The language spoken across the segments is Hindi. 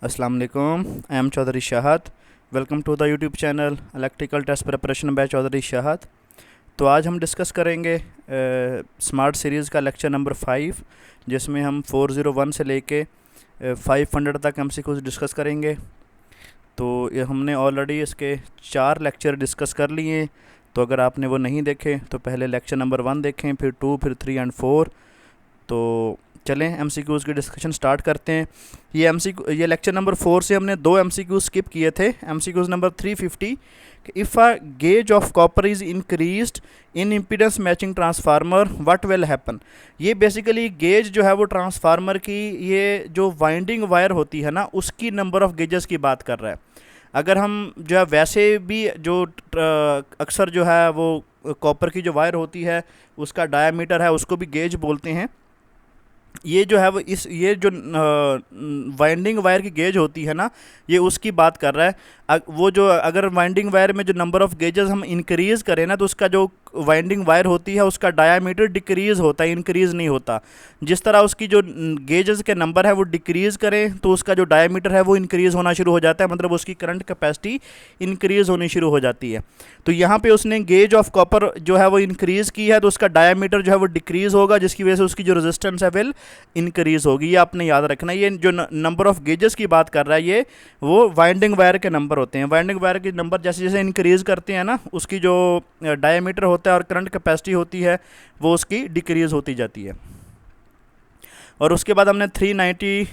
अस्सलाम वालेकुम। I am Chaudhary Shahat. Welcome to the YouTube channel electrical test preparation by Chaudhary Shahat. तो आज हम डिस्कस करेंगे स्मार्ट सीरीज़ का लेक्चर नंबर 5, जिसमें हम 401 से लेके 500 तक MCQs डिस्कस करेंगे। तो ये हमने ऑलरेडी इसके 4 लेक्चर डिस्कस कर लिए हैं। तो अगर आपने वो नहीं देखे तो पहले लेक्चर नंबर 1 देखें, फिर 2, फिर 3 एंड 4। तो चलें MCQs की डिस्कशन स्टार्ट करते हैं। ये लेक्चर नंबर 4 से हमने 2 MCQs स्किप किए थे। MCQs number 350, if a gauge of copper is increased in impedance matching transformer what will happen. ये बेसिकली गेज जो है वो ट्रांसफार्मर की, ये जो वाइंडिंग वायर होती है ना, उसकी नंबर ऑफ़ गेजेस की बात कर रहा है। अगर हम जो है वैसे भी जो अक्सर जो है वो कॉपर की जो वायर होती है उसका डायामीटर है, उसको भी गेज बोलते हैं। ये जो है वो ये जो वाइंडिंग वायर की गेज होती है ना, ये उसकी बात कर रहा है। वो जो अगर वाइंडिंग वायर में जो नंबर ऑफ़ गेजेस हम इंक्रीज़ करें ना, तो उसका जो वाइंडिंग वायर होती है उसका डायामीटर डिक्रीज़ होता है, इंक्रीज़ नहीं होता। जिस तरह उसकी जो गेजेस के नंबर है वो डिक्रीज़ करें तो उसका जो डायामीटर है वो इंक्रीज़ होना शुरू हो जाता है, मतलब उसकी करंट कैपेसिटी इंक्रीज़ होनी शुरू हो जाती है। तो यहाँ पे उसने गेज ऑफ कॉपर जो है वो इंक्रीज़ की है, तो उसका डायामीटर जो है वो डिक्रीज़ होगा, जिसकी वजह से उसकी जो रेजिस्टेंस है विल इंक्रीज़ होगी। ये आपने याद रखना। ये जो नंबर ऑफ़ गेजेस की बात कर रहा है, ये वो वाइंडिंग वायर के नंबर होते हैं। वाइंडिंग वायर के नंबर जैसे जैसे इंक्रीज़ करते हैं ना, उसकी जो डायमीटर होता है और करंट कैपेसिटी होती है वो उसकी डिक्रीज़ होती जाती है। और उसके बाद हमने 390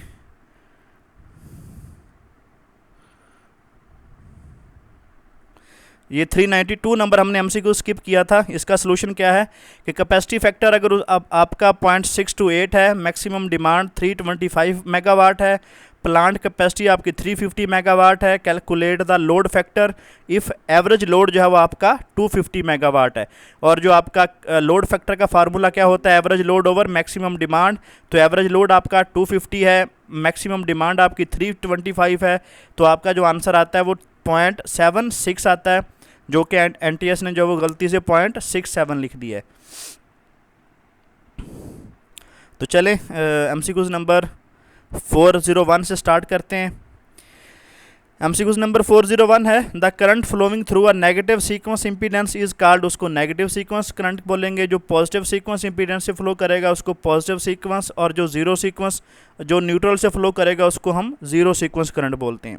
ये 392 नंबर हमने MCQ स्किप किया था। इसका सोल्यूशन क्या है कि कैपेसिटी फैक्टर अगर आपका 0.628 है, मैक्सिमम डिमांड 325 मेगावाट है, प्लांट कैपेसिटी आपकी 350 मेगावाट है, calculate the load factor if average load जो है वो आपका 250 मेगावाट है। और जो आपका लोड फैक्टर का फार्मूला क्या होता है, average load over maximum demand. तो एवरेज लोड आपका 250 है, मैक्सिमम डिमांड आपकी 325 है, तो आपका जो आंसर आता है वो 0.76 आता है, जो कि NTS ने जो वो गलती से 0.67 लिख दिया है। तो चलें MCQs नंबर 401 से स्टार्ट करते हैं। MCQs नंबर 401 है, the current flowing through a negative sequence impedance is called. उसको नेगेटिव सीक्वेंस करंट बोलेंगे। जो पॉजिटिव सीक्वेंस इम्पीडेंस से फ्लो करेगा उसको पॉजिटिव सीक्वेंस, और जो जीरो सीक्वेंस जो न्यूट्रल से फ्लो करेगा उसको हम जीरो सीक्वेंस करंट बोलते हैं।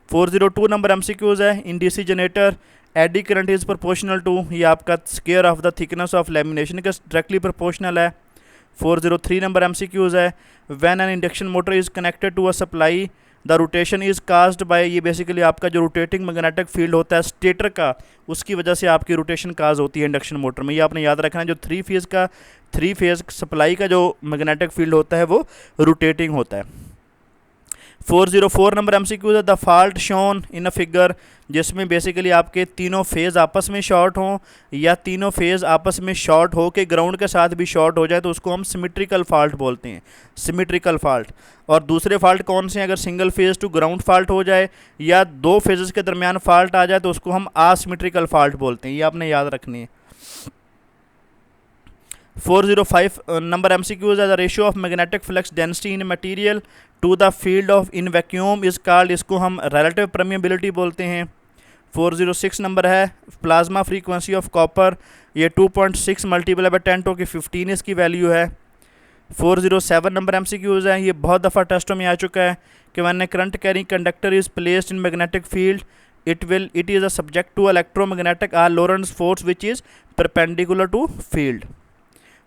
402 नंबर MCQs है, in DC generator eddy current is proportional to, ये आपका square of the thickness of lamination का डायरेक्टली प्रोपोर्शनल है। 403 नंबर MCQs है, when an induction motor is connected to a supply the rotation is caused by, ये बेसिकली आपका जो रोटेटिंग मैग्नेटिक फील्ड होता है स्टेटर का, उसकी वजह से आपकी रोटेशन काज होती है इंडक्शन मोटर में। ये आपने याद रखना है। जो थ्री फेज़ सप्लाई का जो मैग्नेटिक फील्ड होता है वो रोटेटिंग होता है। 404 नंबर MCQ है, the fault shown in a figure, जिसमें बेसिकली आपके तीनों फेज़ आपस में शॉर्ट हों या तीनों फेज़ आपस में शॉर्ट हो के ग्राउंड के साथ भी शॉर्ट हो जाए तो उसको हम सिमेट्रिकल फॉल्ट बोलते हैं, सिमेट्रिकल फॉल्ट। और दूसरे फॉल्ट कौन से हैं, अगर single phase two ground fault हो जाए या दो फेजेस के दरमियान फॉल्ट आ जाए तो उसको हम आसिमेट्रिकल फॉल्ट बोलते हैं। ये आपने याद रखनी है। 405 नंबर MCQs है, the ratio of magnetic flux density in material to the field of in vacuum is called, इसको हम रिलेटिव परमिएबिलिटी बोलते हैं। 406 नंबर है, प्लाज्मा फ्रीक्वेंसी ऑफ कॉपर, ये 2.6 मल्टीप्लाई बाय 10⁻15 इसकी वैल्यू है। 407 नंबर MCQs है, ये बहुत दफ़ा टेस्टों में आ चुका है कि when current carrying conductor is placed in magnetic field it is a subject to electromagnetic or Lorentz force which is perpendicular to field.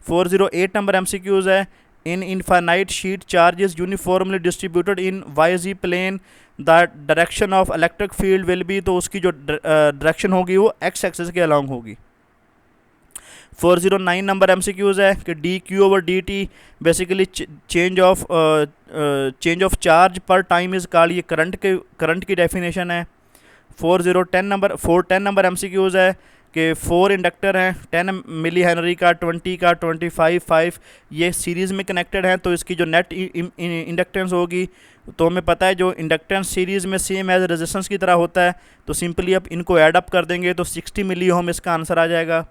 408 number MCQs है, an infinite sheet charge is uniformly distributed in YZ plane the direction of electric field will be, तो उसकी जो डायरेक्शन होगी वो X एक्सिस के अलॉन्ग होगी। 409 नंबर MCQs है कि dQ/dt basically change of charge पर टाइम इज़ कॉल्ड, ये करंट की डेफिनेशन है। 410 नंबर MCQs है कि 4 इंडक्टर हैं, 10 मिली हेनरी का, 20 का, 25, 5, ये सीरीज़ में कनेक्टेड हैं, तो इसकी जो नेट इंडक्टेंस होगी, तो हमें पता है जो इंडक्टेंस सीरीज़ में सेम एज रेजिस्टेंस की तरह होता है, तो सिंपली अब इनको ऐड अप कर देंगे तो 60 मिली ओम इसका आंसर आ जाएगा।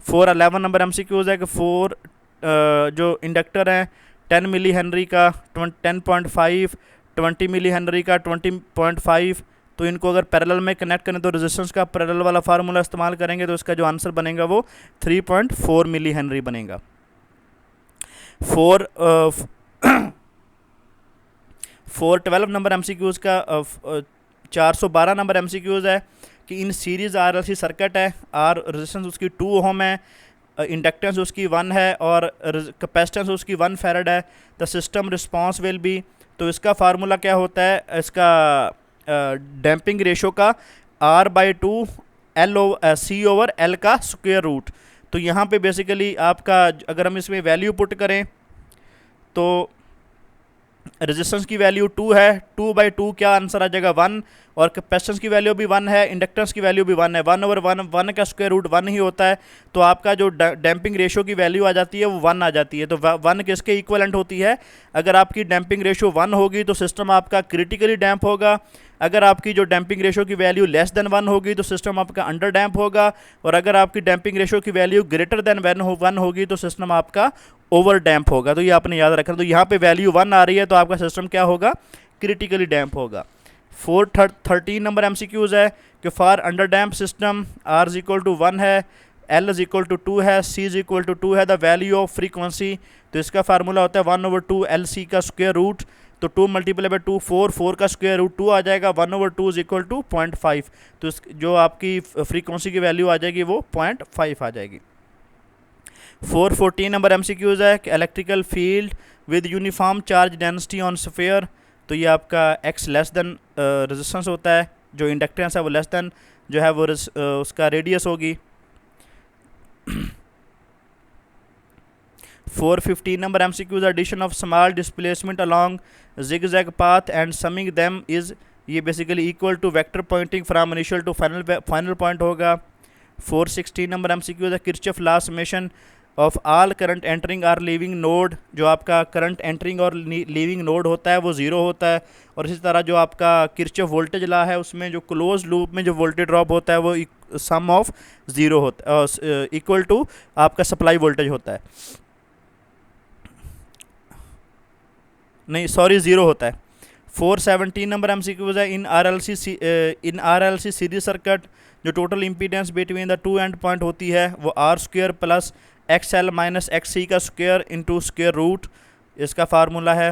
411 नंबर MCQs है कि 4 जो इंडक्टर हैं 10 मिली हेनरी का, 10.5, 20 मिली हेनरी का 20.5, तो इनको अगर पैरेलल में कनेक्ट करें तो रेजिस्टेंस का पैरेलल वाला फार्मूला इस्तेमाल करेंगे तो इसका जो आंसर बनेगा वो 3.4 मिली हेनरी बनेगा। 412 नंबर एमसीक्यूज़ का 412 नंबर एमसीक्यूज़ है कि इन सीरीज़ आरएलसी सर्किट है, आर रेजिस्टेंस उसकी 2 ओम है, इंडक्टेंस उसकी 1 है और कैपेसिटेंस उसकी 1 फैरड है। The system response will be, तो इसका फार्मूला क्या होता है, इसका डैम्पिंग रेशो का R/2 C/L का स्क्वायर रूट। तो यहाँ पे बेसिकली आपका अगर हम इसमें वैल्यू पुट करें तो रेजिस्टेंस की वैल्यू 2 है, 2/2 क्या आंसर आ जाएगा 1, और कैपेसिटेंस की वैल्यू भी 1 है, इंडक्टेंस की वैल्यू भी 1 है, 1/1 का स्क्वायर रूट 1 ही होता है। तो आपका जो डैम्पिंग रेशो की वैल्यू आ जाती है वो 1 आ जाती है। तो 1 किसके इक्वलेंट होती है, अगर आपकी डैम्पिंग रेशो 1 होगी तो सिस्टम आपका क्रिटिकली डैम्प होगा, अगर आपकी जो डैम्पिंग रेशो की वैल्यू लेस देन 1 होगी तो सिस्टम आपका अंडर डैम्प होगा, और अगर आपकी डैम्पिंग रेशो की वैल्यू ग्रेटर देन 1 होगी तो सिस्टम आपका ओवर डैम्प होगा। तो ये आपने याद रखना। तो यहाँ पे वैल्यू 1 आ रही है तो आपका सिस्टम क्या होगा, क्रिटिकली डैम्प होगा। 413 नंबर एमसीक्यूज है कि for under damp system R=1 है, L=2 है, C=2 है, द वैल्यू ऑफ फ्रीक्वेंसी, तो इसका फार्मूला होता है 1/2 LC का स्क्वायर रूट, तो 2 × 2 4 का स्क्वायर रूट 2 आ जाएगा, 1/2 = 0.5, तो जो आपकी फ्रीक्वेंसी की वैल्यू आ जाएगी वो 0.5 आ जाएगी। 414 नंबर एमसीक्यूज है कि electrical field with uniform charge density on sphere, तो ये आपका x लेस देन रेजिस्टेंस होता है, जो इंडक्टेंस है वो लेस देन जो है वो उसका रेडियस होगी। 415 number MCQs addition of small displacement along zigzag path and summing them is, ये basically equal to vector pointing from initial to final point होगा। 416 नंबर एमसीक्यूज है Kirchhoff law summation of all current entering or leaving node, जो आपका करंट एंटरिंग और लीविंग नोड होता है वो 0 होता है, और इसी तरह जो आपका किरचॉफ वोल्टेज लॉ है उसमें जो क्लोज लूप में जो वोल्टेज ड्रॉप होता है वो सम ऑफ 0 होता है, इक्वल टू आपका सप्लाई वोल्टेज होता है, नहीं सॉरी 0 होता है। 417 नंबर एमसीक्यूज है इन आरएलसी सीरीज सर्किट, जो total impedance between the two and point होती है वो R² + XL - XC का स्क्वायर इंटू स्क्वायर रूट, इसका फार्मूला है।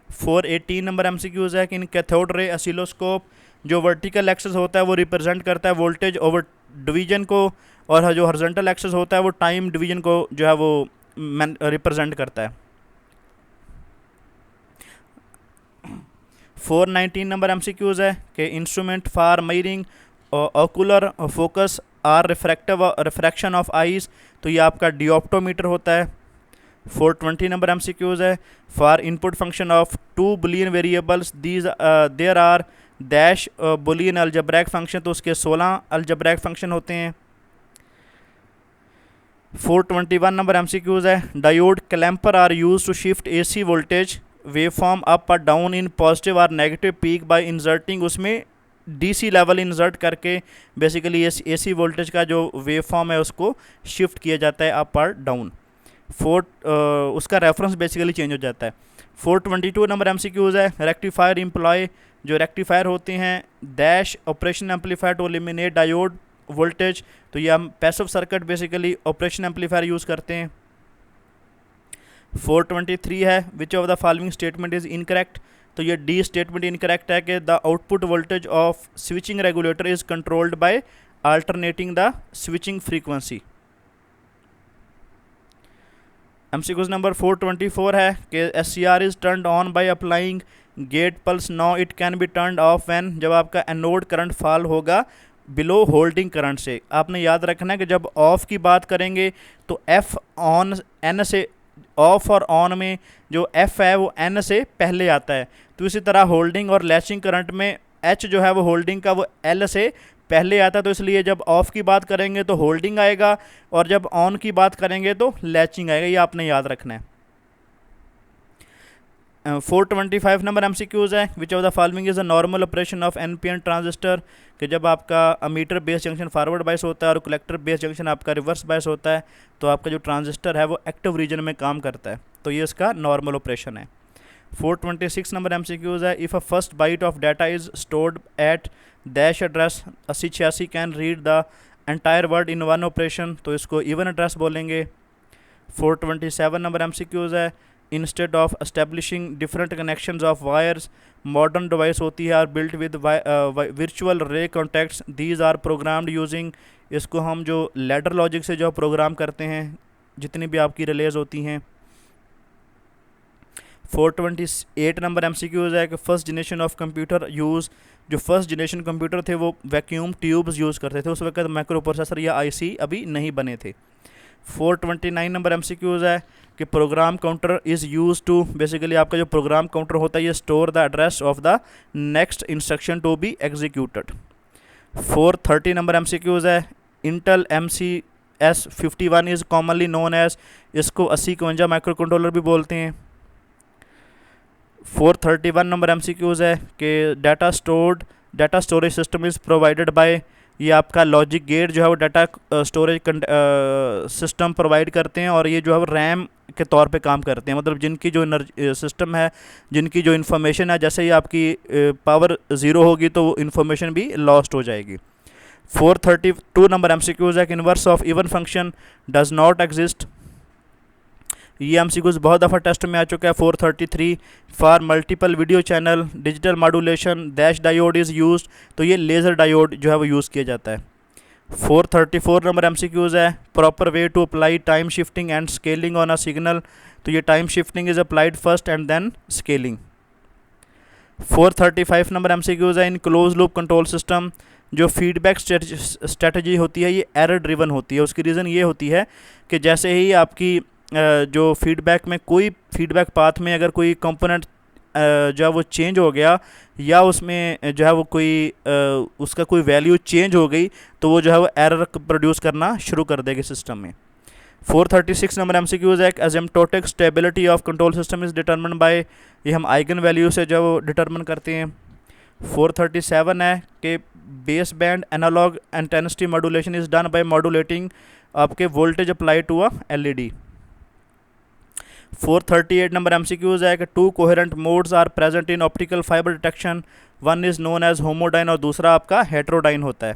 418 नंबर एमसीक्यूज है कि इन कैथोड रे ऑसिलोस्कोप, जो वर्टिकल एक्सेस होता है वो रिप्रेजेंट करता है वोल्टेज ओवर डिवीजन को, और जो हॉरिजॉन्टल एक्सेस होता है वो टाइम डिवीजन को जो है वो रिप्रेजेंट करता है। 419 नंबर एमसीक्यूज है कि instrument for measuring ocular focus or refraction of eyes, तो ये आपका डियोप्टोमीटर होता है। 420 नंबर एमसीक्यूज है for input function of 2 Boolean variables these there are dash Boolean algebraic function, तो उसके 16 अलजेब्रिक फंक्शन होते हैं। 421 नंबर एमसीक्यूज है diode clamper are use to shift AC voltage waveform up और डाउन इन पॉजिटिव और नेगेटिव पीक बाय इंसर्टिंग, उसमें DC लेवल इंसर्ट करके बेसिकली AC वोल्टेज का जो वेवफॉर्म है उसको शिफ्ट किया जाता है अप और डाउन। उसका रेफरेंस बेसिकली चेंज हो जाता है। 422 नंबर एमसीक्यूज है रेक्टिफायर एम्प्लॉय, जो रेक्टिफायर होते हैं dash operation amplifier to eliminate diode voltage, तो ये हम passive circuit basically operation amplifier use करते हैं। 423 है which of the following statement is incorrect, तो ये डी स्टेटमेंट इनकरेक्ट है कि the output voltage of switching regulator is controlled by alternating the switching frequency. MCQs number 424 है कि SCR is turned on by applying gate pulse, no it can be turned off when, जब आपका एनोड करंट फॉल होगा बिलो होल्डिंग करंट से। आपने याद रखना है कि जब ऑफ की बात करेंगे तो F ऑन N से, ऑफ और ऑन में जो F है वो N से पहले आता है, तो इसी तरह होल्डिंग और लैचिंग करंट में H जो है वो होल्डिंग का वो L से पहले आता है, तो इसलिए जब ऑफ की बात करेंगे तो होल्डिंग आएगा और जब ऑन की बात करेंगे तो लैचिंग आएगा, ये आपने याद रखना है। 425 नंबर एमसीक्यूज है which of the following is a normal operation of NPN transistor, कि जब आपका ammeter base junction forward bias होता है और कलेक्टर बेस जंक्शन आपका रिवर्स बायस होता है तो आपका जो ट्रांजिस्टर है वो एक्टिव रीजन में काम करता है, तो ये इसका नॉर्मल ऑपरेशन है। 426 नंबर MCQs है, if a first byte of data is stored at dash address 8086 can read the entire word in one operation, तो इसको इवन एड्रेस बोलेंगे। 427 नंबर MCQs है, instead of establishing different connections of wires modern device होती है are built with virtual ray contacts these are programmed using, इसको हम जो लैडर लॉजिक से जो प्रोग्राम करते हैं जितनी भी आपकी रिलेज होती हैं। 428 नंबर MCQs है कि first generation of computer use, जो फर्स्ट जनरेशन कंप्यूटर थे वो वैक्यूम ट्यूब्स यूज़ करते थे, उस वक्त माइक्रो प्रोसेसर या IC अभी नहीं बने थे। 429 नंबर MCQs है कि program counter is use to, basically आपका जो प्रोग्राम काउंटर होता है ये store the address of the next instruction to be executed. 430 number MCQs है, Intel MCS51 is commonly known as, इसको 8051 माइक्रो कंट्रोलर भी बोलते हैं। 431 नंबर MCQs है कि data storage system is provided by, ये आपका लॉजिक गेट जो है वो डाटा स्टोरेज सिस्टम प्रोवाइड करते हैं और ये जो है वो रैम के तौर पे काम करते हैं, मतलब जिनकी जो सिस्टम है, जिनकी जो इन्फॉर्मेशन है, जैसे ही आपकी पावर ज़ीरो होगी तो वो इन्फॉर्मेशन भी लॉस्ट हो जाएगी। 432 नंबर MCQs है कि inverse of even function does not exist, ये MCQs बहुत दफ़ा टेस्ट में आ चुका है। 433 for multiple video channel digital modulation dash diode is use, तो ये लेज़र डायोड जो है वो यूज़ किया जाता है। 434 नंबर MCQs है, proper way to apply time shifting and scaling on a signal, तो ये time shifting is applied first and then scaling. 435 number MCQs है, in close loop control system जो फीडबैक स्ट्रेटजी होती है ये एरर ड्रिवन होती है, उसकी रीज़न ये होती है कि जैसे ही आपकी जो फीडबैक में कोई फीडबैक पाथ में अगर कोई कंपोनेंट जो है वो चेंज हो गया या उसमें जो है वो कोई उसका कोई वैल्यू चेंज हो गई तो वो जो है वो एरर प्रोड्यूस करना शुरू कर देगी सिस्टम में। 436 नंबर MCQs है, asymptotic stability of control system is determined bye, ये हम आइगन वैल्यू से जो वो डिटरमिन करते हैं। 437 है कि base band analogue intensity modulation is done by modulating आपके voltage apply to a LED। 438 number MCQs है कि two coherent modes are present in optical fibre detection, one is known as homodyne और दूसरा आपका हेट्रोडाइन होता है।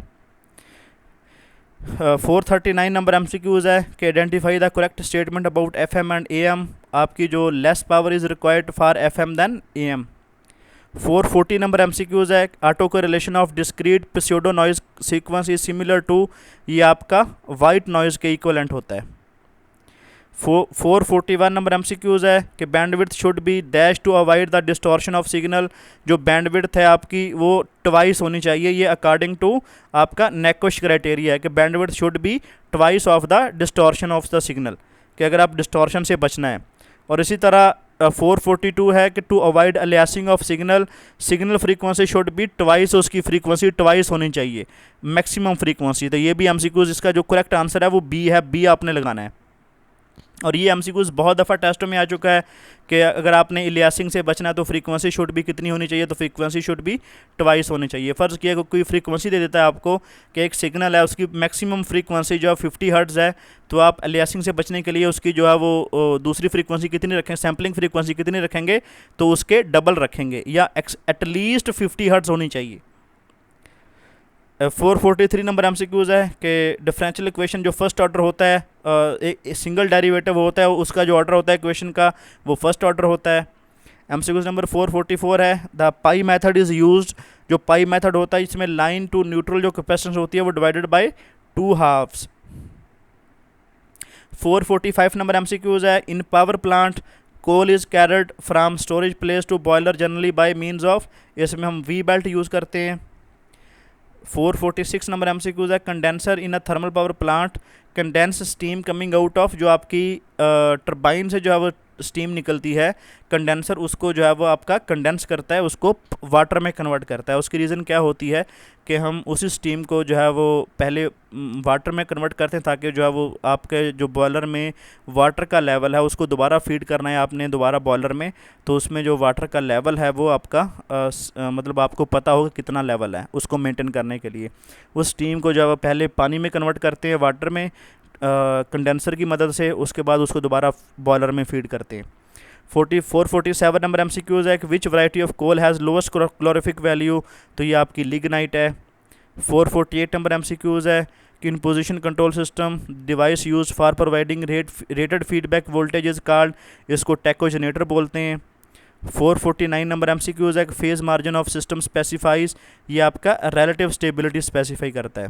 439 नंबर MCQs है कि identify the correct statement about FM and AM, आपकी जो less power is required for FM than AM। 440 number MCQs है, autocorrelation of discrete pseudo noise sequence is similar to, ये आपका वाइट नॉइज़ के इक्वलेंट होता है। 441 नंबर MCQs है कि bandwidth should be dash to avoid the distortion of signal, जो बैंडविड्थ है आपकी वो ट्वाइस होनी चाहिए, ये अकॉर्डिंग टू आपका नेकोश क्राइटेरिया है कि bandwidth should be twice of the distortion of the signal, कि अगर आप डिस्टॉर्शन से बचना है। और इसी तरह 442 है कि to avoid aliasing of signal frequency should be twice, उसकी फ्रीक्वेंसी ट्वाइस होनी चाहिए मैक्सिमम फ्रीक्वेंसी, तो ये भी MCQs इसका जो करेक्ट आंसर है वो B है, B आपने लगाना है। और ये MCQs बहुत दफ़ा टेस्ट में आ चुका है कि अगर आपने इलियासिंग से बचना है तो फ्रीक्वेंसी शुड भी कितनी होनी चाहिए, तो फ्रीक्वेंसी शुड भी ट्वाइस होनी चाहिए। फ़र्ज़ किया कोई फ्रीक्वेंसी दे देता है आपको कि एक सिग्नल है उसकी मैक्सिमम फ्रीक्वेंसी जो है 50 हर्ट्ज़ है, तो आप अलियासिंग से बचने के लिए उसकी जो है वो दूसरी फ्रीक्वेंसी कितनी रखें, सैम्पलिंग फ्रीक्वेंसी कितनी रखेंगे, तो उसके डबल रखेंगे या एटलीस्ट 50 हर्ट्ज़ होनी चाहिए। 443 नंबर MCQs है कि डिफरेंशियल इक्वेशन जो फर्स्ट ऑर्डर होता है, एक सिंगल डेरिवेटिव होता है, उसका जो ऑर्डर होता है इक्वेशन का वो फर्स्ट ऑर्डर होता है। MCQs नंबर 444 है, the pi method is used, जो पाई मेथड होता है इसमें लाइन टू न्यूट्रल जो कैपेसिटेंस होती है वो divided by 2 halves. 445 number MCQs है, in power plant coal is carried from storage place to boiler generally by means of, इसमें हम V बेल्ट यूज़ करते हैं। 446 नंबर MCQs है, condenser in a thermal power plant condense steam coming out of, जो आपकी टरबाइन से जो है वो स्टीम निकलती है, कंडेंसर उसको जो है वो आपका कंडेंस करता है, उसको वाटर में कन्वर्ट करता है। उसकी रीज़न क्या होती है कि हम उसी स्टीम को जो है वो पहले वाटर में कन्वर्ट करते हैं ताकि जो है वो आपके जो बॉयलर में वाटर का लेवल है उसको दोबारा फीड करना है आपने दोबारा बॉयलर में, तो उसमें जो वाटर का लेवल है वो आपका मतलब आपको पता होगा कितना लेवल है, उसको मेंटेन करने के लिए उस स्टीम को जो है वो पहले पानी में कन्वर्ट करते हैं वाटर में कंडेंसर की मदद से, उसके बाद उसको दोबारा बॉयलर में फीड करते हैं। 447 नंबर MCQs है कि which variety of coal has lowest calorific value, तो ये आपकी लिग्नाइट है। 448 नंबर MCQs है कि इन position control system device use for providing rated feedback voltage is called, इसको टैकोजेनेटर बोलते हैं। 449 नंबर MCQs है कि phase margin of system specifies, ये आपका रिलेटिव स्टेबिलिटी स्पेसिफाई करता है।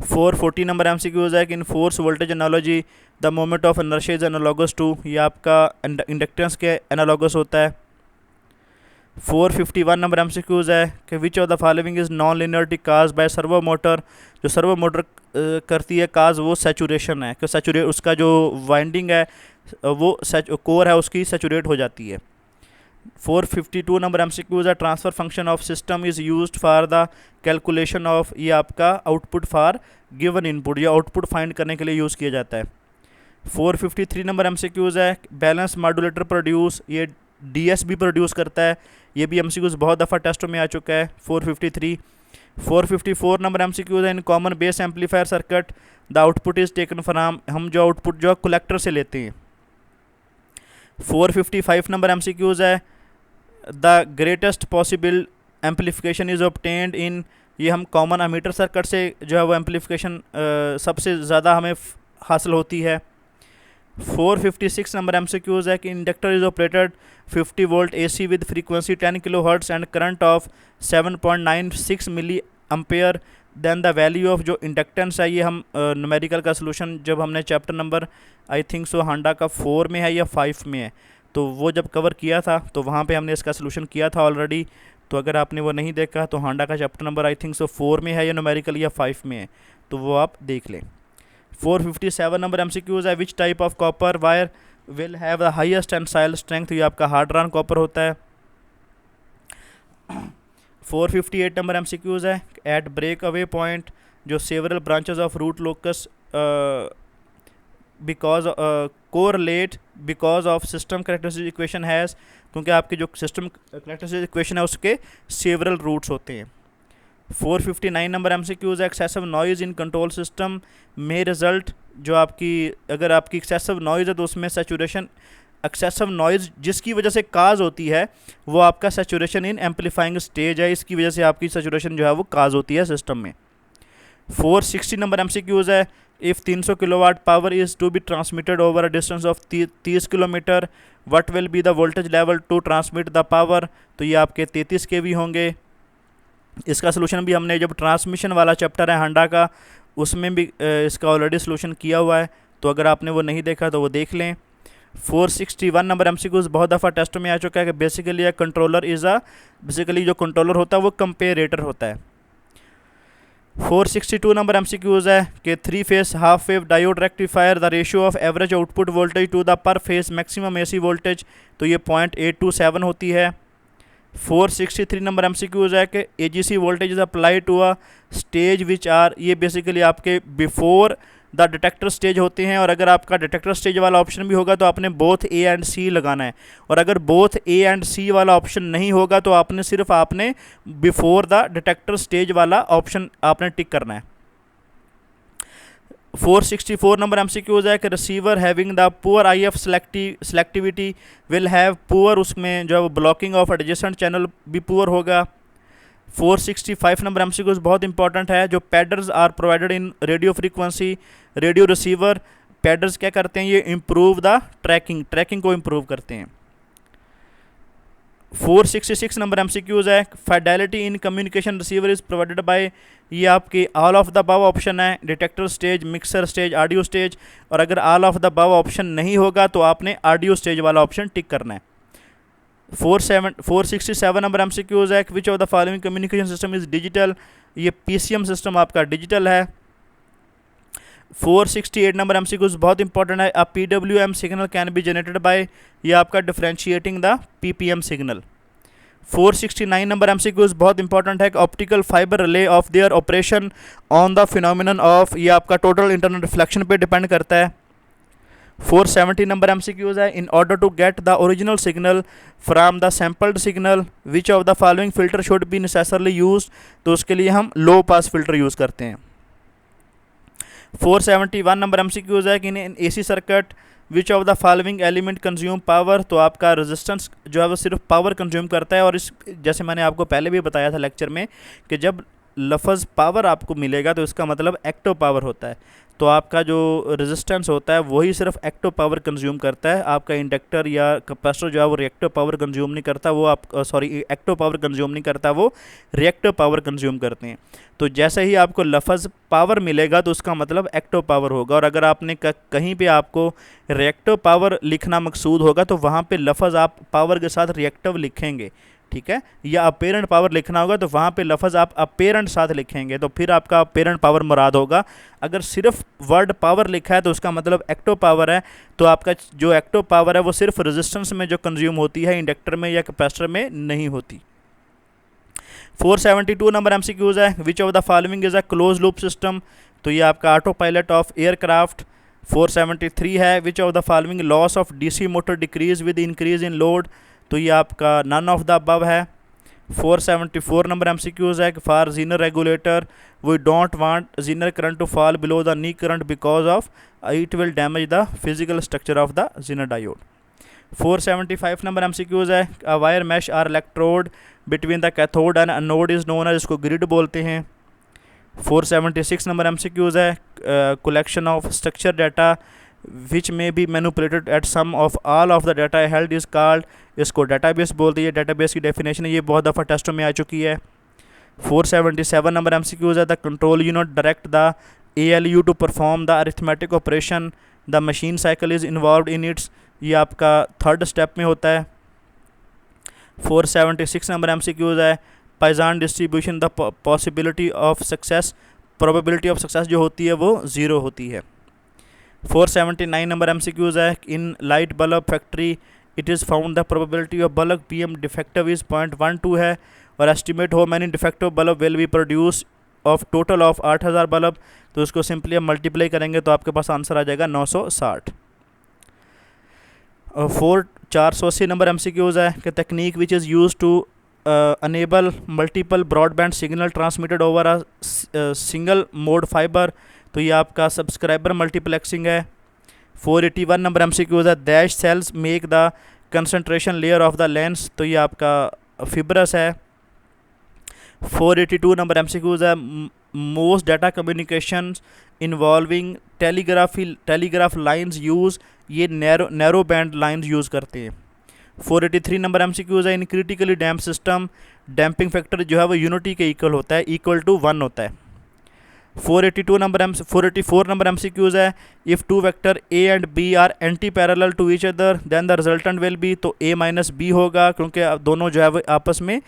440 नंबर MCQs है कि in force voltage analogy the moment of inertia is analogous to, ये आपका इंडक्टेंस के एनालॉगस होता है। 451 नंबर MCQs है कि which of the following is non linearity cause by servo motor, जो सर्वो मोटर करती है काज वो सैचुरेशन है, कि उसका जो वाइंडिंग है वो कोर है उसकी सैचुरेट हो जाती है। 452 नंबर MCQs है transfer function of system is used for the calculation of, ये आपका आउटपुट फॉर गिवन इनपुट, या आउटपुट फाइंड करने के लिए यूज़ किया जाता है। 453 नंबर MCQs है बैलेंस मॉड्यूलेटर प्रोड्यूस, ये DSB प्रोड्यूस करता है, ये भी MCQs बहुत दफ़ा टेस्टों में आ चुका है। 453 454 नंबर MCQs है in common base amplifier circuit the output is taken from, हम जो आउटपुट जो कलेक्टर से लेते हैं। 455 नंबर MCQs है the greatest possible amplification is obtained इन, ये हम कॉमन अमीटर सर्किट से जो है वो एम्पलीफिकेशन सबसे ज़्यादा हमें हासिल होती है। 456 नंबर MCQs है कि inductor is operated 50 volt AC with frequency 10 kHz and current of 7.96 milliampere, then the value of जो इंडक्टेंस है, ये हम न्यूमेरिकल का सोल्यूशन जब हमने chapter number I think so Handa का 4 में है या 5 में है, तो वो जब कवर किया था तो वहाँ पे हमने इसका सोल्यूशन किया था ऑलरेडी। तो अगर आपने वो नहीं देखा तो हांडा का चैप्टर नंबर आई थिंक सो 4 में है या न्यूमेरिकल या 5 में है, तो वो आप देख लें। 457 नंबर MCQs है which type of copper wire will have the highest tensile strength, ये आपका हार्ड रॉन कॉपर होता है। 458 नंबर MCQs है एट ब्रेक अवे पॉइंट जो several branches of root locus because correlate because of system characteristic equation has, क्योंकि आपके जो सिस्टम कैरेक्टरिस्टिक इक्वेशन है उसके सेवरल रूट्स होते हैं। 459 नंबर MCQs है excessive noise in control system में रिजल्ट, जो आपकी अगर आपकी एक्सेसिव नॉइज़ है तो उसमें सैचुरेशन, एक्सेसिव नॉइज़ जिसकी वजह से काज होती है वो आपका सैचुरेशन इन एम्पलीफाइंग स्टेज है, इसकी वजह से आपकी सैचुरेशन जो है वो काज होती है सिस्टम में। 460 नंबर MCQs है if 300 kilowatt power is to be transmitted over a distance of 30 kilometre what will be the voltage level to transmit the power, तो ये आपके 33 kV होंगे। इसका सोल्यूशन भी हमने जब ट्रांसमिशन वाला चैप्टर है हांडा का उसमें भी इसका ऑलरेडी सोल्यूशन किया हुआ है, तो अगर आपने वो नहीं देखा तो वो देख लें। 461 नंबर MCQs बहुत दफ़ा टेस्ट में आ चुका है कि बेसिकली कंट्रोलर इज़ बेसिकली जो कंट्रोलर होता है वो कंपेरेटर होता है। 462 नंबर MCQs है कि 3 phase half wave diode rectifier the ratio of average output voltage to the per phase maximum AC voltage, तो ये 0.827 होती है। 463 नंबर MCQs है कि AGC voltage is apply to a stage which are, ये बेसिकली आपके बिफोर द डिटेक्टर स्टेज होते हैं, और अगर आपका डिटेक्टर स्टेज वाला ऑप्शन भी होगा तो आपने बोथ A एंड C लगाना है, और अगर बोथ A एंड C वाला ऑप्शन नहीं होगा तो आपने सिर्फ आपने बिफोर द डिटेक्टर स्टेज वाला ऑप्शन आपने टिक करना है। 464 नंबर MCQs है कि receiver having the poor IF selectivity will have poor, उसमें जो है ब्लॉकिंग ऑफ एडजेसेंट चैनल भी पुअर होगा। 465 नंबर MCQs बहुत इंपॉर्टेंट है, जो padders are provided in radio frequency radio receiver, padders क्या करते हैं, ये इम्प्रूव द ट्रैकिंग को इम्प्रूव करते हैं। 466 नंबर MCQs है fidelity in communication receiver is provided by, ये आपके all of the above option है, detector stage, mixer stage, audio stage, और अगर all of the above option नहीं होगा तो आपने ऑडियो स्टेज वाला ऑप्शन टिक करना है। 467 नंबर MCQs है which of the following communication system is digital, ये PCM सिस्टम आपका डिजिटल है। 468 नंबर MCQs बहुत इंपॉर्टेंट है, a PWM signal can be generated by, ये आपका differentiating the PPM signal. 469 number MCQs बहुत इंपॉर्टेंट है, optical fibre rely of their operation on the phenomenon of, ये आपका टोटल इंटरनल रिफ्लेक्शन पे डिपेंड करता है। 470 नंबर MCQs है in order to get the original signal from the sampled signal which of the following filter should be necessarily use, तो उसके लिए हम लो पास फिल्टर यूज़ करते हैं। 471 नंबर MCQs है कि इन AC circuit which of the following element consume power, तो आपका रेजिस्टेंस जो है वो सिर्फ पावर कंज्यूम करता है। और इस जैसे मैंने आपको पहले भी बताया था लेक्चर में कि जब लफ्ज़ पावर आपको मिलेगा तो इसका मतलब एक्टिव पावर होता है। तो आपका जो रेजिस्टेंस होता है वही सिर्फ एक्टिव पावर कंज्यूम करता है। आपका इंडक्टर या कैपेसिटर जो है वो रिएक्टिव पावर कंज्यूम नहीं करता, वो आप एक्टिव पावर कंज्यूम नहीं करता, वो रिएक्टिव पावर कंज्यूम करते हैं। तो जैसे ही आपको लफ्ज़ पावर मिलेगा तो उसका मतलब एक्टिव पावर होगा। और अगर आपने कहीं पे आपको रिएक्टिव पावर लिखना मकसूद होगा तो वहाँ पे लफ्ज़ आप पावर के साथ रिएक्टिव लिखेंगे, ठीक है। या अपेरेंट पावर लिखना होगा तो वहाँ पे लफ्ज़ आप अपेरेंट साथ लिखेंगे, तो फिर आपका अपेरेंट पावर मुराद होगा। अगर सिर्फ वर्ड पावर लिखा है तो उसका मतलब एक्टिव पावर है। तो आपका जो एक्टिव पावर है वो सिर्फ रेजिस्टेंस में जो कंज्यूम होती है, इंडक्टर में या कैपेसिटर में नहीं होती। 472 नंबर एमसीक्यूज है, which of the following is a close loop system, तो ये आपका ऑटो पायलट ऑफ एयरक्राफ्ट। 473 है, which of the following loss of DC motor decrease with increase in load, तो ये आपका नन ऑफ द अबव है। 474 नंबर एमसीक्यूज है, for zener regulator we don't want zener current to fall below the knee current because of it will damage the physical structure of the Zener diode. 475 number MCQs है, a wire mesh or electrode between the cathode and anode is known as, इसको ग्रिड बोलते हैं। 476 नंबर एमसीक्यूज है, collection of structure data which may be manipulated at some of all of the data held is called, इसको डाटाबेस बोलते हैं। डाटाबेस की डेफिनेशन है, ये बहुत दफ़ा टेस्टों में आ चुकी है। 477 नंबर एमसीक्यूज है, the control unit direct the ALU to perform the arithmetic operation, the machine cycle is involve in its, ये आपका थर्ड स्टेप में होता है। 476 नंबर एमसीक्यूज है, Poisson distribution the possibility of success, probability of success जो होती है वो 0 होती है। 479 नंबर एमसीक्यूज है, in light bulb factory it is found the probability of bulb PM defective is 0.12 है। और एस्टिमेट हो many defective bulb will be produce of total of 8000 bulb, तो इसको सिंपली हम मल्टीप्लाई करेंगे तो आपके पास आंसर आ जाएगा 960। 480 नंबर एमसीक्यूज है कि तकनीक which is use to enable multiple broadband signal transmitted over a single mode fibre, तो ये आपका सब्सक्राइबर मल्टीप्लेक्सिंग है। 481 नंबर एमसीक्यूज है, dash cells make the concentration layer of the lens, तो ये आपका फिब्रस है। 482 नंबर एमसीक्यूज है, most data communication involving telegraph lines use, ये नैरो बैंड लाइंस यूज़ करते हैं। 483 नंबर एमसीक्यूज है, in critically damp system damping factor जो है वो यूनिटी के इक्वल होता है, इक्वल टू 1 होता है। 484 नंबर एमसीक्यूज है, if two vector A and B are anti parallel to each other then the resultant will be, तो A माइनस B होगा क्योंकि दोनों जो है वो आपस में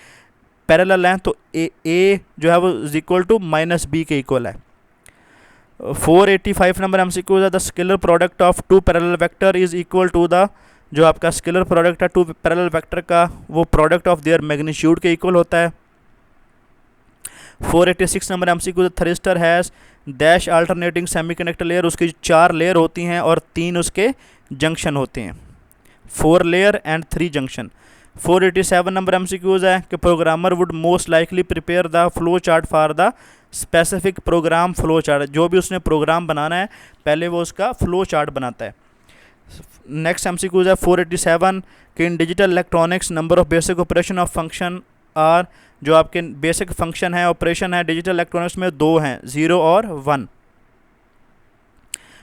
पैरेलल हैं, तो A जो है वो is equal to minus B के इक्वल है। 485 नंबर एमसीक्यूज है, the scalar product of two parallel vector is equal to the, जो आपका स्केलर प्रोडक्ट है टू पैरेलल वेक्टर का वो प्रोडक्ट ऑफ देयर मैग्नीट्यूड के इक्वल होता है। 486 number MCQ, thyristor has dash alternating semiconductor layer, उसकी 4 लेयर होती हैं और 3 उसके जंक्शन होते हैं, 4 layer and 3 junction. 487 number MCQs है कि programmer would most likely prepare the flow chart for the specific programme flow chart, जो भी उसने प्रोग्राम बनाना है पहले वो उसका फ्लो चार्ट बनाता है। नेक्स्ट एमसीक्यूज है 487 कि in digital electronics number of basic operation of function are, जो आपके बेसिक फंक्शन है ऑपरेशन है डिजिटल इलेक्ट्रॉनिक्स में 2 हैं, 0 और 1।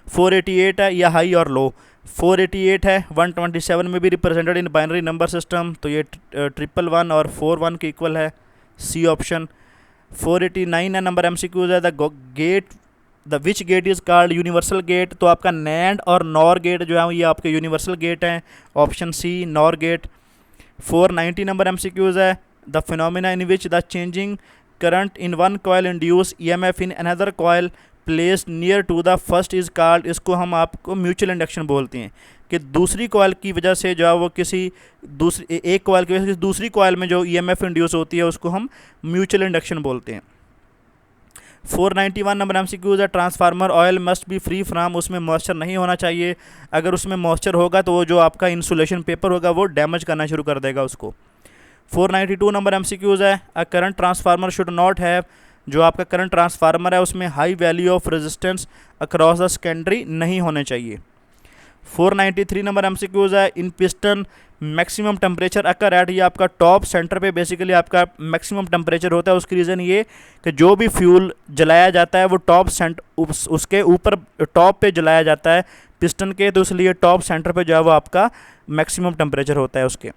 488 है या हाई और लो, 488 है 127 में भी represented in binary number system, तो ये 111 और 41 के इक्वल है, सी ऑप्शन। 489 है नंबर एमसीक्यूज है, the which gate is called universal gate, तो आपका नैंड और नॉर गेट जो है ये आपके यूनिवर्सल गेट हैं, option C NOR gate. 490 number MCQs है, the phenomena in which the changing current in one coil induce EMF in another coil placed near to the first is called, इसको हम आपको म्यूचुअल इंडक्शन बोलते हैं कि दूसरी कॉयल की वजह से जो है वो किसी दूसरी एक कॉयल की वजह से दूसरी कॉयल में जो EMF इंड्यूस होती है उसको हम म्यूचुअल इंडक्शन बोलते हैं। 491 नंबर एमसीक्यूज है, transformer oil must be free from, उसमें मॉइस्चर नहीं होना चाहिए, अगर उसमें मॉइस्चर होगा तो वो जो आपका इंसुलेशन पेपर होगा वो डैमेज करना शुरू कर देगा उसको। 492 नंबर एमसीक्यूज है, a current transformer should not have, जो आपका करंट ट्रांसफार्मर है उसमें high value of resistance across the secondary नहीं होने चाहिए। 493 नंबर एमसीक्यूज है, in piston maximum temperature occur at, ये आपका टॉप सेंटर पे बेसिकली आपका मैक्सिमम टेम्परेचर होता है। उसकी रीज़न ये कि जो भी फ्यूल जलाया जाता है वो टॉप उसके ऊपर टॉप पे जलाया जाता है पिस्टन के, तो इसलिए टॉप सेंटर पे जो है वो आपका मैक्सिमम टेम्परेचर होता है उसके।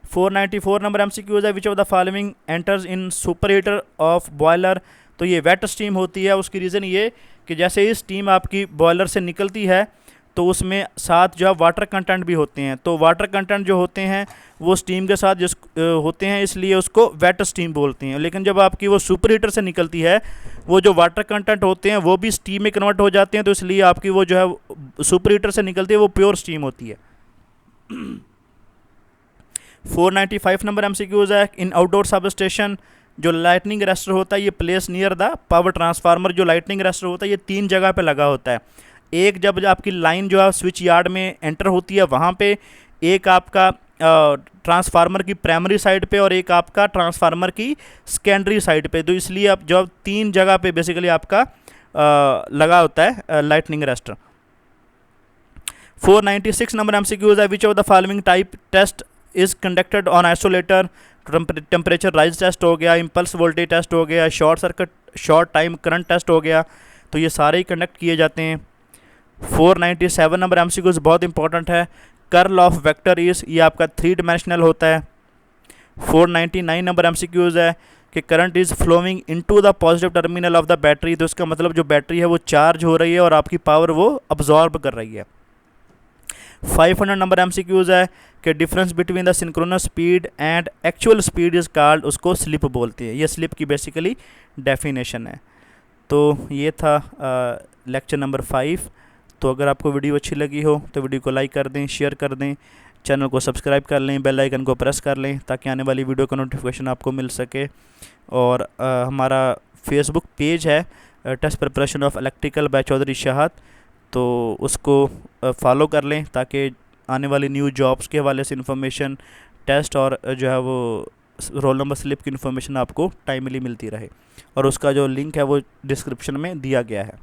494 नंबर एमसीक्यूज है, which of the following enters in super heater of boiler, तो ये वेट स्टीम होती है। उसकी रीज़न ये कि जैसे ही स्टीम आपकी बॉयलर से निकलती है तो उसमें साथ जो है वाटर कंटेंट भी होते हैं, तो वाटर कंटेंट जो होते हैं वो स्टीम के साथ जिस होते हैं, इसलिए उसको वेट स्टीम बोलते हैं। लेकिन जब आपकी वो सुपर हीटर से निकलती है वो जो वाटर कंटेंट होते हैं वो भी स्टीम में कन्वर्ट हो जाते हैं, तो इसलिए आपकी वो जो है सुपर हीटर से निकलती है वो प्योर स्टीम होती है। 495 नंबर एमसीक्यूज है, इन आउटडोर सब स्टेशन जो लाइटनिंग अरेस्टर होता है ये place near the power transformer, जो लाइटनिंग अरेस्टर होता है ये 3 जगह पे लगा होता है। एक जब आपकी लाइन जो है स्विच यार्ड में एंटर होती है वहाँ पे, एक आपका ट्रांसफार्मर की प्राइमरी साइड पे और एक आपका ट्रांसफार्मर की सेकेंडरी साइड पे, तो इसलिए आप जो 3 जगह पे बेसिकली आपका लगा होता है लाइटनिंग अरेस्टर। 496 नंबर एमसीक्यूज है, which of the following type test is conducted on isolator, temperature rise test हो गया, इम्पल्स वोल्टेज टेस्ट हो गया, short circuit short time current test हो गया, तो ये सारे ही कंडक्ट किए जाते हैं। 497 नंबर एमसीक्यूज बहुत इंपॉर्टेंट है, कर्ल ऑफ वेक्टर इज, ये आपका 3 डायमेंशनल होता है। 499 नंबर एमसीक्यूज है कि current is flowing into the positive terminal of the battery, तो इसका मतलब जो बैटरी है वो चार्ज हो रही है और आपकी पावर वो अब्जॉर्ब कर रही है। 500 नंबर एमसीक्यूज है कि difference between the synchronous speed and actual speed is called, उसको स्लिप बोलते हैं। ये स्लिप की बेसिकली डेफिनेशन है। तो ये था लेक्चर नंबर 5। तो अगर आपको वीडियो अच्छी लगी हो तो वीडियो को लाइक कर दें, शेयर कर दें, चैनल को सब्सक्राइब कर लें, बेल आइकन को प्रेस कर लें ताकि आने वाली वीडियो का नोटिफिकेशन आपको मिल सके। और हमारा फेसबुक पेज है test preparation of electrical by Chaudhary Shahat, तो उसको फॉलो कर लें ताकि आने वाली न्यू जॉब्स के हवाले से इन्फॉर्मेशन, टेस्ट और जो है वो रोल नंबर स्लिप की इन्फॉर्मेशन आपको टाइमली मिलती रहे। और उसका जो लिंक है वो डिस्क्रिप्शन में दिया गया है।